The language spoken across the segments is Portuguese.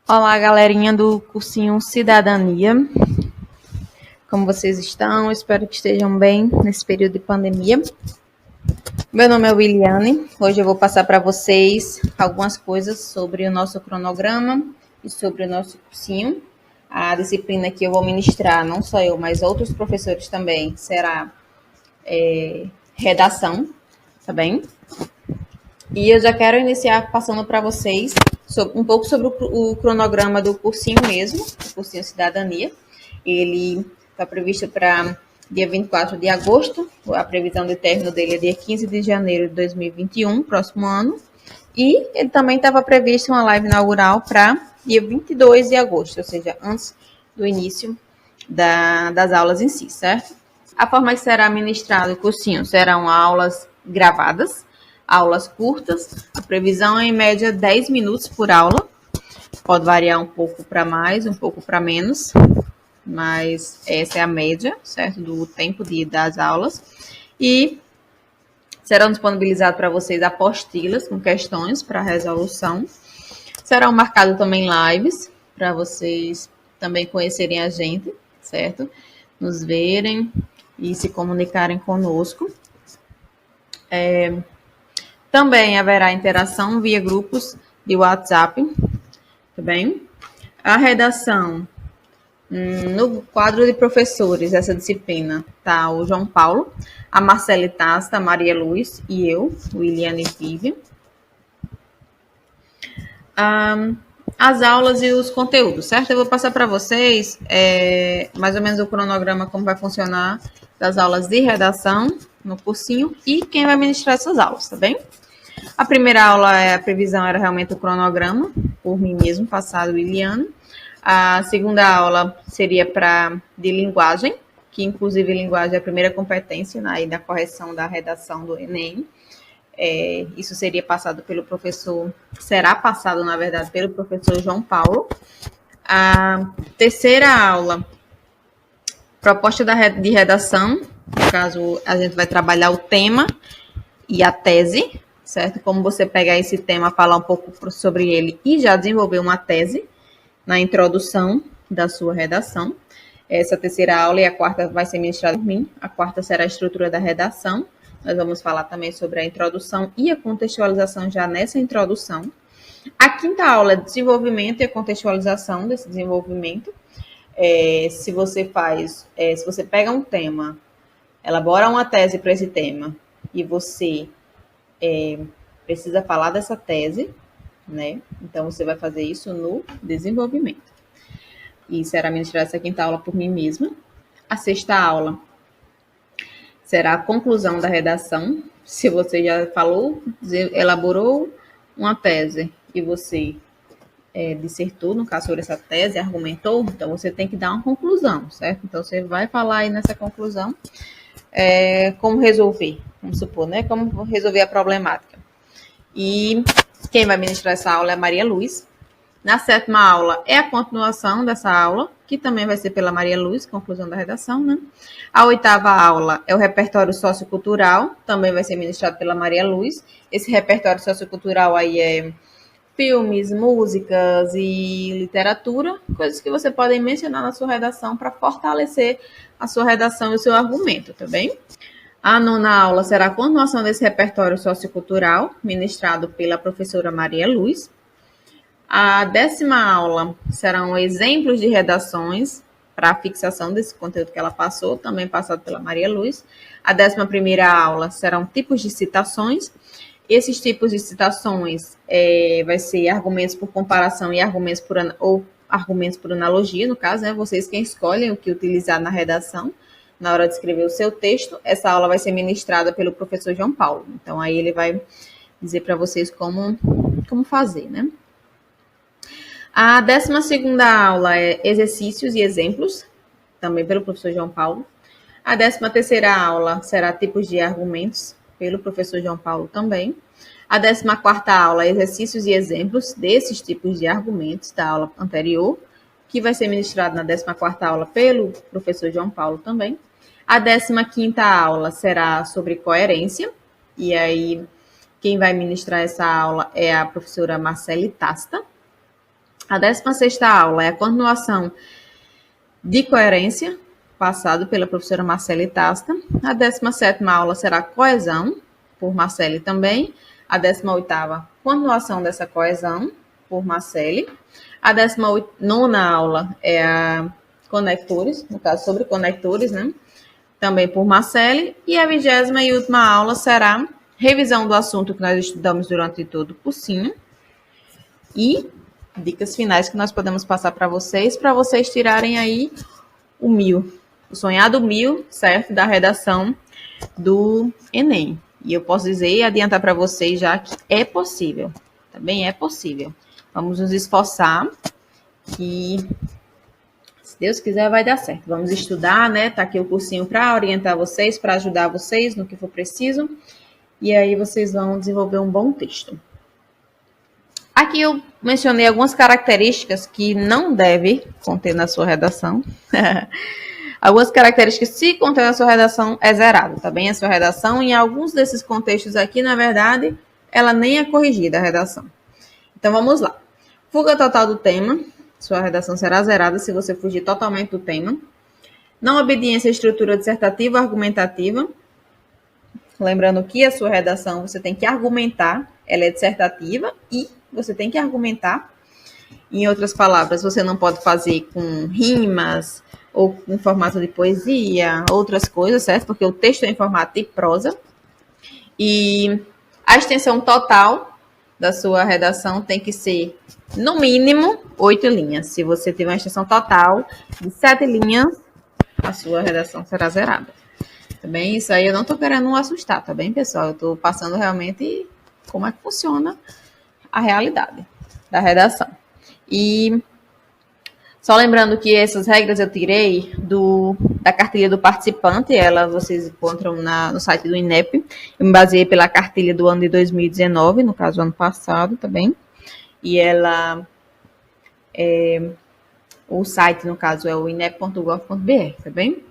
Olá, galerinha do cursinho Cidadania. Como vocês estão? Espero que estejam bem nesse período de pandemia. Meu nome é Williane. Hoje eu vou passar para vocês algumas coisas sobre o nosso cronograma e sobre o nosso cursinho. A disciplina que eu vou ministrar, não só eu, mas outros professores também, será redação, tá bem? E eu já quero iniciar passando para vocês um pouco sobre o cronograma do cursinho mesmo, o cursinho Cidadania. Ele está previsto para dia 24 de agosto, a previsão de término dele é dia 15 de janeiro de 2021, próximo ano. E ele também estava previsto uma live inaugural para dia 22 de agosto, ou seja, antes do início das aulas em si, certo? A forma que será ministrado o cursinho serão aulas gravadas, aulas curtas, a previsão é em média 10 minutos por aula, pode variar um pouco para mais, um pouco para menos, mas essa é a média, certo, do tempo das aulas. E serão disponibilizados para vocês apostilas com questões para resolução. Serão marcados também lives para vocês também conhecerem a gente, certo? Nos verem e se comunicarem conosco. Também haverá interação via grupos de WhatsApp, tá bem? A redação, no quadro de professores dessa disciplina, tá o João Paulo, a Marcele Tasta, a Maria Luz e eu, Williane Vive. As aulas e os conteúdos, certo? Eu vou passar para vocês mais ou menos o cronograma, como vai funcionar das aulas de redação no cursinho e quem vai ministrar essas aulas, tá bem? A primeira aula, a previsão era realmente o cronograma, por mim mesmo, passado Williane. A segunda aula seria de linguagem, que inclusive linguagem é a primeira competência da correção da redação do Enem. Isso seria passado pelo professor, será passado, na verdade, pelo professor João Paulo. A terceira aula, proposta de redação, no caso, a gente vai trabalhar o tema e a tese, certo? Como você pegar esse tema, falar um pouco sobre ele e já desenvolver uma tese na introdução da sua redação. Essa terceira aula e a quarta vai ser ministrada por mim. A quarta será a estrutura da redação. Nós vamos falar também sobre a introdução e a contextualização já nessa introdução. A quinta aula é desenvolvimento e a contextualização desse desenvolvimento. Se você pega um tema, elabora uma tese para esse tema e você precisa falar dessa tese, né? Então, você vai fazer isso no desenvolvimento. E será ministrada essa quinta aula por mim mesma. A sexta aula será a conclusão da redação. Se você já elaborou uma tese e você dissertou, no caso, sobre essa tese, argumentou, então você tem que dar uma conclusão, certo? Então, você vai falar aí nessa conclusão como resolver, vamos supor, né? Como resolver a problemática. E quem vai ministrar essa aula é a Maria Luz. Na sétima aula é a continuação dessa aula, que também vai ser pela Maria Luz, conclusão da redação, né? A oitava aula é o repertório sociocultural, também vai ser ministrado pela Maria Luz. Esse repertório sociocultural aí é filmes, músicas e literatura, coisas que você pode mencionar na sua redação para fortalecer a sua redação e o seu argumento, tá bem? A nona aula será a continuação desse repertório sociocultural, ministrado pela professora Maria Luz. A 10ª aula serão exemplos de redações para a fixação desse conteúdo que ela passou, também passado pela Maria Luz. A 11ª aula serão tipos de citações. Esses tipos de citações vai ser argumentos por comparação e argumentos por analogia, no caso, né? Vocês quem escolhem o que utilizar na redação, na hora de escrever o seu texto. Essa aula vai ser ministrada pelo professor João Paulo. Então, aí ele vai dizer para vocês como fazer, né? A 12ª aula é exercícios e exemplos, também pelo professor João Paulo. A 13ª aula será tipos de argumentos, pelo professor João Paulo também. A 14ª aula é exercícios e exemplos desses tipos de argumentos da aula anterior, que vai ser ministrado na 14ª aula pelo professor João Paulo também. A 15ª aula será sobre coerência, e aí quem vai ministrar essa aula é a professora Marcele Tasta. A 16ª aula é a continuação de coerência, passado pela professora Marcele Tasta. A 17ª aula será coesão, por Marcele também. A 18ª, continuação dessa coesão, por Marcele. A 19ª aula é a conectores, no caso sobre conectores, né? Também por Marcele. E a 20ª e última aula será revisão do assunto que nós estudamos durante todo o cursinho e dicas finais que nós podemos passar para vocês tirarem aí o 1000, o sonhado 1000, certo? Da redação do Enem. E eu posso dizer e adiantar para vocês já que é possível, também é possível. Vamos nos esforçar que, se Deus quiser, vai dar certo. Vamos estudar, né? Tá aqui o cursinho para orientar vocês, para ajudar vocês no que for preciso. E aí vocês vão desenvolver um bom texto. Aqui eu mencionei algumas características que não deve conter na sua redação. Algumas características, se conter na sua redação, é zerado, tá bem? A sua redação, em alguns desses contextos aqui, na verdade, ela nem é corrigida, a redação. Então, vamos lá. Fuga total do tema. Sua redação será zerada se você fugir totalmente do tema. Não obediência à estrutura dissertativa argumentativa. Lembrando que a sua redação, você tem que argumentar, ela é dissertativa e você tem que argumentar. Em outras palavras, você não pode fazer com rimas ou em formato de poesia, outras coisas, certo? Porque o texto é em formato de prosa. E a extensão total da sua redação tem que ser, no mínimo, 8 linhas. Se você tiver uma extensão total de 7 linhas, a sua redação será zerada. Tá bem? Isso aí eu não tô querendo assustar, tá bem, pessoal? Eu tô passando realmente como é que funciona a realidade da redação. E só lembrando que essas regras eu tirei da cartilha do participante, ela vocês encontram no site do INEP. Eu me baseei pela cartilha do ano de 2019, no caso, ano passado, tá bem? E ela, o site, no caso, é o inep.gov.br, tá bem?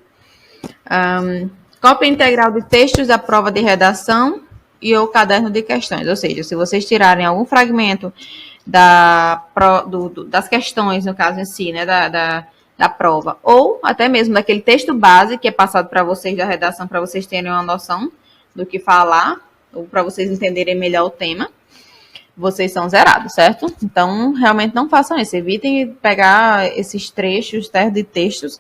Cópia integral de textos da prova de redação e o caderno de questões. Ou seja, se vocês tirarem algum fragmento das questões, no caso em si, né, da prova, ou até mesmo daquele texto base que é passado para vocês da redação, para vocês terem uma noção do que falar, ou para vocês entenderem melhor o tema, vocês são zerados, certo? Então, realmente não façam isso. Evitem pegar esses trechos de textos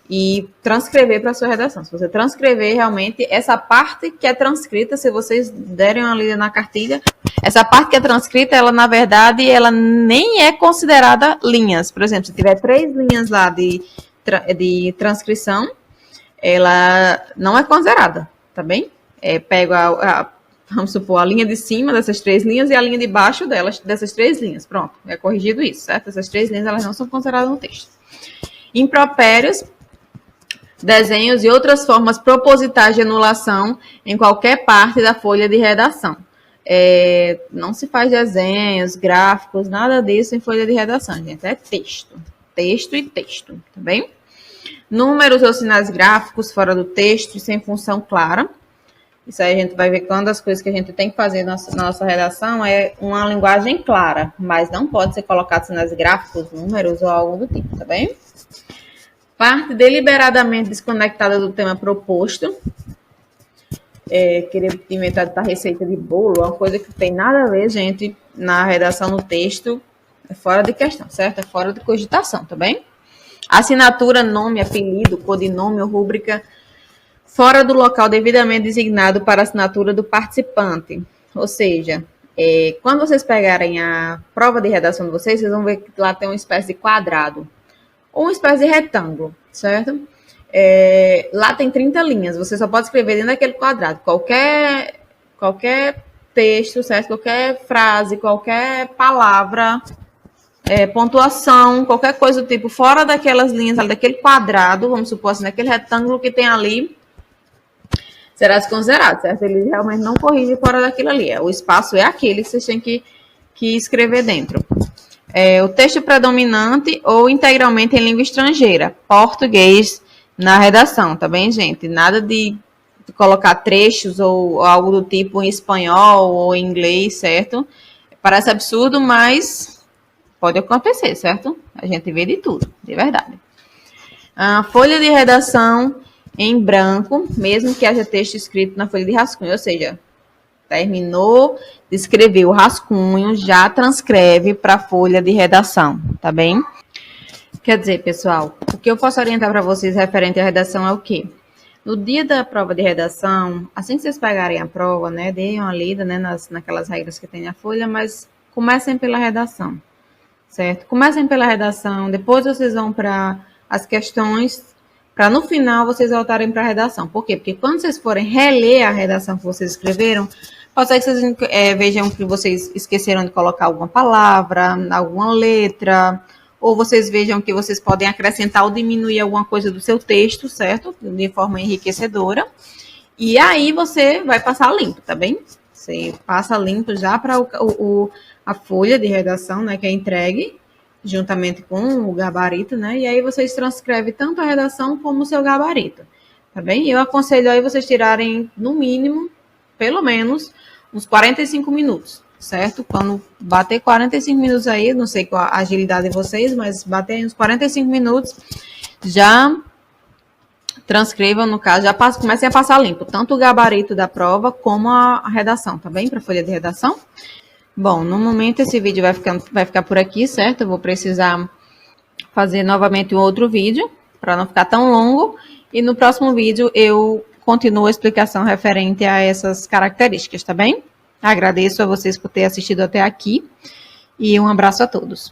e transcrever para a sua redação. Se você transcrever, realmente, essa parte que é transcrita, se vocês derem uma lida na cartilha, essa parte que é transcrita, ela, na verdade, ela nem é considerada linhas. Por exemplo, se tiver 3 linhas lá de transcrição, ela não é considerada, tá bem? Pego vamos supor, a linha de cima dessas 3 linhas e a linha de baixo dessas 3 linhas. Pronto, é corrigido isso, certo? Essas 3 linhas, elas não são consideradas no texto. Impropérios, desenhos e outras formas propositais de anulação em qualquer parte da folha de redação. Não se faz desenhos, gráficos, nada disso em folha de redação, gente. É texto. Texto e texto, tá bem? Números ou sinais gráficos fora do texto e sem função clara. Isso aí a gente vai ver que uma das coisas que a gente tem que fazer na nossa redação é uma linguagem clara, mas não pode ser colocado sinais gráficos, números ou algo do tipo, tá bem? Parte deliberadamente desconectada do tema proposto. Querer inventar da receita de bolo, uma coisa que tem nada a ver, gente, na redação no texto, é fora de questão, certo? É fora de cogitação, tá bem? Assinatura, nome, apelido, codinome ou rúbrica fora do local devidamente designado para a assinatura do participante. Ou seja, quando vocês pegarem a prova de redação de vocês vão ver que lá tem uma espécie de quadrado ou uma espécie de retângulo, certo? Lá tem 30 linhas, você só pode escrever dentro daquele quadrado. Qualquer texto, certo? Qualquer frase, qualquer palavra, pontuação, qualquer coisa do tipo, fora daquelas linhas, daquele quadrado, vamos supor assim, daquele retângulo que tem ali, será desconsiderado, certo? Ele realmente não corrige fora daquilo ali. O espaço é aquele que vocês têm que escrever dentro. O texto predominante ou integralmente em língua estrangeira. Português na redação, tá bem, gente? Nada de colocar trechos ou algo do tipo em espanhol ou em inglês, certo? Parece absurdo, mas pode acontecer, certo? A gente vê de tudo, de verdade. A folha de redação em branco, mesmo que haja texto escrito na folha de rascunho, ou seja, terminou de escrever o rascunho, já transcreve para a folha de redação, tá bem? Quer dizer, pessoal, o que eu posso orientar para vocês referente à redação é o quê? No dia da prova de redação, assim que vocês pegarem a prova, né, deem uma lida, né, naquelas regras que tem na folha, mas comecem pela redação, certo? Comecem pela redação, depois vocês vão para as questões, para no final vocês voltarem para a redação. Por quê? Porque quando vocês forem reler a redação que vocês escreveram, pode ser que vocês vejam que vocês esqueceram de colocar alguma palavra, alguma letra, ou vocês vejam que vocês podem acrescentar ou diminuir alguma coisa do seu texto, certo? De forma enriquecedora. E aí você vai passar limpo, tá bem? Você passa limpo já para a folha de redação, né, que é entregue, juntamente com o gabarito, né? E aí vocês transcrevem tanto a redação como o seu gabarito, tá bem? Eu aconselho aí vocês tirarem, no mínimo, pelo menos, uns 45 minutos, certo? Quando bater 45 minutos aí, não sei qual a agilidade de vocês, mas bater uns 45 minutos, já transcrevam, no caso, já comecem a passar limpo, tanto o gabarito da prova como a redação, tá bem? Para a folha de redação. Bom, no momento esse vídeo vai ficar por aqui, certo? Eu vou precisar fazer novamente um outro vídeo, para não ficar tão longo, e no próximo vídeo eu continuo a explicação referente a essas características, tá bem? Agradeço a vocês por ter assistido até aqui, e um abraço a todos.